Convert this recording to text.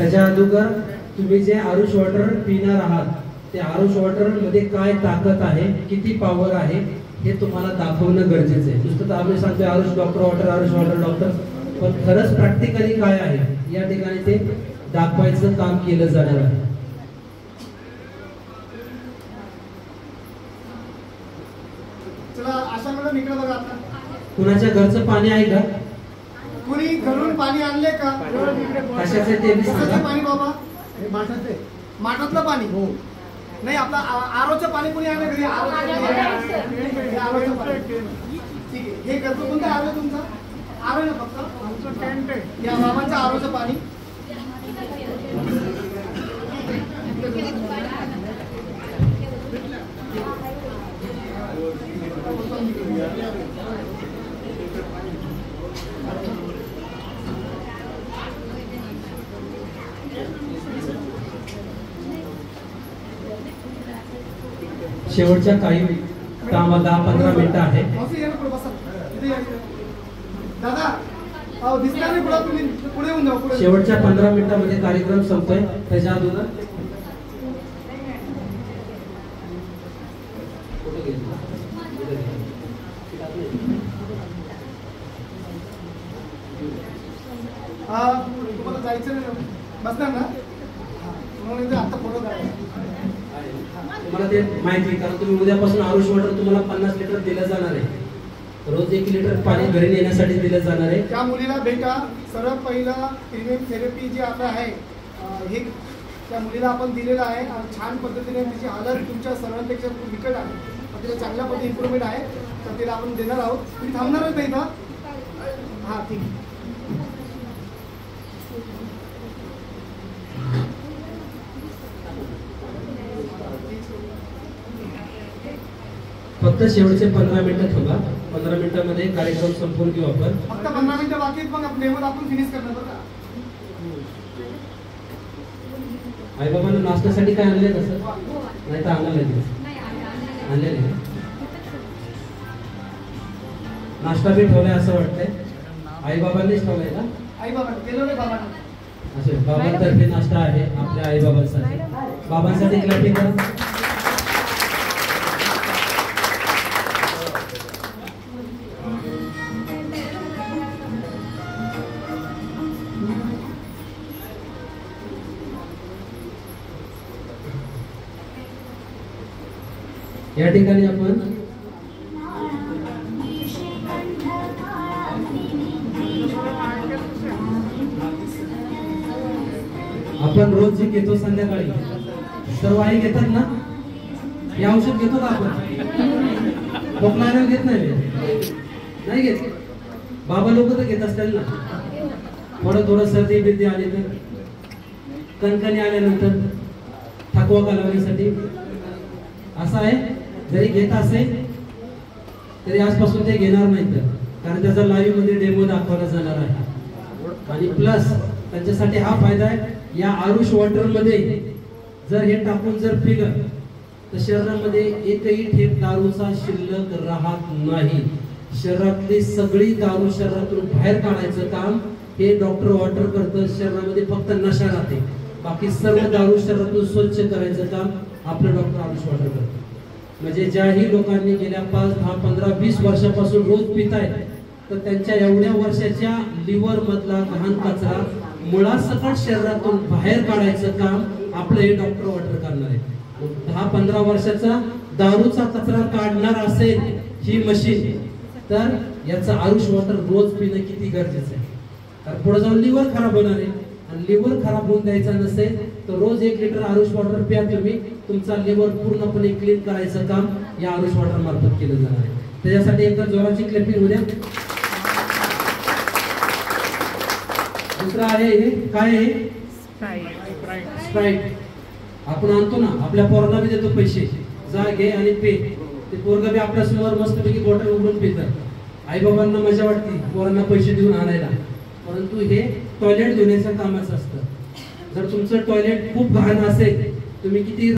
त्याच्या अगोदर तुम्ही जे आरुष वॉटर पिणार आहात ते आरुष वॉटर मध्ये काय ताकद आहे, किती पॉवर आहे हे तुम्हाला दाखवणं गरजेचं आहे. नुसतं आम्ही सांगतोय आरुष वॉटर डॉक्टर, पण खरंच प्रॅक्टिकली काय आहे या ठिकाणी ते दाखवायचं काम केलं जाणार आहे. चला आशा मॅडम इकडे बघा. आता कुणाच्या घरचं पाणी आहे का? कुणी घरून पाणी आणले का? कशाचे ते पाणी बाबा? माठातलं पाणी. हो नाही, आपलं आरोचं पाणी कुणी आणलं घरी? आरोचं पाणी. ठीक आहे. हे घरचं कोणतं आरो तुमचा? आरो ना फक्त आमचं टेंट आहे. या बाबांचं आरोचं पाणी. शेवटच्या काही 10-15 मिनिटं आहे. दादा दिसणार नाही, पुढे येऊन जाऊ. शेवटच्या 15 मिनिटांमध्ये कार्यक्रम संपतोय. त्याच्या अगोदर तुम्हाला जायचं नाही, बसणार ना? म्हणून आता फोटो काढायचा. तुम्हाला ते माहिती, कारण तुम्ही उद्यापासून आरुष वॉटर तुम्हाला 50 लिटर दिलं जाणार आहे. रोज 1 लिटर पाणी घरी नेण्यासाठी दिलं जाणार आहे. त्या मुलीला भेटा. सर्वात पहिला प्रीमियम थेरपी जी आता आहे हे त्या मुलीला आपण दिलेलं आहे. छान पद्धतीने तिची हालत तुमच्या सर्वांपेक्षा खूप बिकट आहे, तिला चांगल्या पद्धती इम्प्रूव्हमेंट आहे, तर तिला आपण देणार आहोत. तुम्ही थांबणारच नाही का? हां ठीक आहे. फक्त शेवटचे 15 मिनिटं थांबा. 15 मिनिटांमध्ये कार्यक्रम संपूर्ण घेऊ आपण. फक्त 15 मिनिटं बाकी आहेत, मग आपण फिनिश करणार बरं का? आई बाबांना नाश्त्यासाठी काय आणले तसं? नाही तर आणलं आणले नाही. नाश्ता बी ठेवलाय असं वाटतंय. आई बाबांनीच ठेवलाय का? आई बाबा गेलो रे बाबा. असे बाबांतर्फे नाश्ता आहे आपल्या आई बाबांसाठी. बाबांसाठी क्लॅपिंग करा. या ठिकाणी आपण रोज जे घेतो संध्याकाळी सर्व आई घेतात ना, हे औषध घेतो का आपण? खोकला घेत नाही घेत. बाबा लोक तर घेत असतील ना. थोडं सर्दी बिर्दी आली तर, कणकणी आल्यानंतर, थकवा घालवण्यासाठी. असं आहे, जरी घेत असेल तरी आजपासून ते घेणार नाहीत, कारण त्याचा लाईव्ह मध्ये डेमो दाखवला जाणार आहे. आणि प्लस त्यांच्यासाठी हा फायदा आहे, या आरुष वॉटर मध्ये जर हे टाकून जर पिलं तर शरीरामध्ये एकही ठेप दारूचा शिल्लक राहत नाही. शरीरातली सगळी दारू शरीरातून बाहेर काढायचं काम हे डॉक्टर वॉटर करतं. शरीरामध्ये फक्त नशा राहते, बाकी सर्व दारू शरीरातून स्वच्छ करायचं काम आपलं डॉक्टर आरुष वॉटर करतं. म्हणजे ज्याही लोकांनी गेल्या 5, 10, 15, 20 वर्षापासून रोज पितायत, तर त्यांच्या एवढ्या वर्षाच्या लिव्हर मधला घाण कचरा मुळासकट शरीरातून बाहेर काढायचं काम आपलं हे डॉक्टर वॉटर करणार आहे. 10-15 वर्षाचा दारूचा कचरा काढणार असेल ही मशीन, तर याचं आरुष वॉटर रोज पिणं किती गरजेचं आहे. कारण पुढे जाऊन लिव्हर खराब होणार आहे, आणि लिव्हर खराब होऊन द्यायचा नसेल तर रोज 1 लिटर आरुष वॉटर प्या तुम्ही. तुमचा लिव्हर पूर्णपणे क्लीन करायचं काम या आरुष वॉटर मार्फत केलं जाणार आहे. त्याच्यासाठी एकदा जोराची क्लॅपिंग होऊ द्या. दुसरा आहे हे काय आहे? स्प्राइट. आपण आणतो ना, आपल्या पोरांना बी देतो पैसे, जा घे आणि पे. ते पोरगा बी आपल्या समोर मस्तपैकी बॉटल उघडून पितात. आई बाबांना मजा वाटते पोरांना पैसे देऊन आणायला, परंतु हे टॉयलेट धुण्याच्या कामाचं असतं. जर तुमचं टॉयलेट खूप घाण असेल, तुम्ही किती